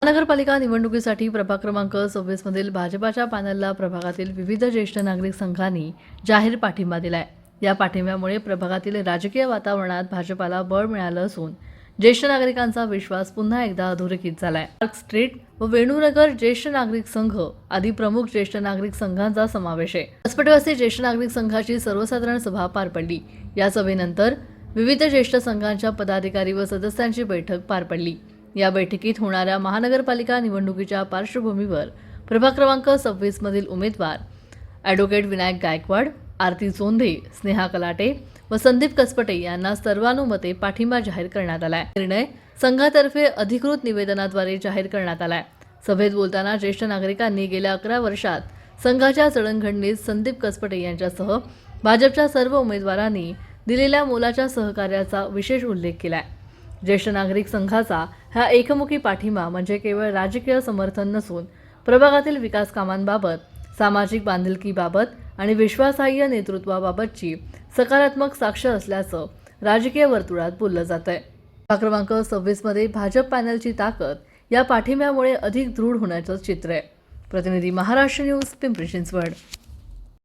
महानगरपालिका निवडणुकीसाठी प्रभाग क्रमांक 26 मधील भाजपाच्या पॅनलला प्रभागातील विविध ज्येष्ठ नागरिक संघांनी जाहीर पाठिंबा दिलाय। या पाठिंब्यामुळे प्रभागातील राजकीय वातावरणात भाजपाला बळ मिळालं असून ज्येष्ठ नागरिकांचा विश्वास पुन्हा एकदा अधोरेखित झालाय। पार्क स्ट्रीट व वेणूनगर ज्येष्ठ नागरिक संघ आदी प्रमुख ज्येष्ठ नागरिक संघांचा समावेश आहे। हॉस्पिटलवासी ज्येष्ठ नागरिक संघाची सर्वसाधारण सभा पार पडली। या सभेनंतर विविध ज्येष्ठ संघांच्या पदाधिकारी व सदस्यांची बैठक पार पडली। या बैठकीत होणाऱ्या महानगरपालिका निवडणुकीच्या पार्श्वभूमीवर प्रभाग क्रमांक 26 मधील उमेदवार ॲडव्होकेट विनायक गायकवाड, आरती चोंधे, स्नेहा कलाटे व संदीप कसपटे यांना सर्वानुमते पाठिंबा जाहीर करण्यात आलाय। निर्णय संघातर्फे अधिकृत निवेदनाद्वारे जाहीर करण्यात आलाय। सभेत बोलताना ज्येष्ठ नागरिकांनी गेल्या 11 वर्षात संघाच्या जडणघडणीत संदीप कसपटे यांच्यासह भाजपच्या सर्व उमेदवारांनी दिलेल्या मोलाच्या सहकार्याचा विशेष उल्लेख केलाय। ज्येष्ठ नागरिक संघाचा हा एकमुखी पाठिंबा म्हणजे केवळ राजकीय समर्थन नसून प्रभागातील विकास कामांबाबत, सामाजिक बांधिलकीबाबत आणि विश्वासार्ह नेतृत्वाबाबतची सकारात्मक साक्ष असल्याचं राजकीय वर्तुळात बोललं जातंय। प्रभाग क्रमांक 26 मध्ये भाजप पॅनलची ताकद या पाठिंब्यामुळे अधिक दृढ होण्याचं चित्र आहे। प्रतिनिधी महाराष्ट्र न्यूज, पिंपरी चिंचवड।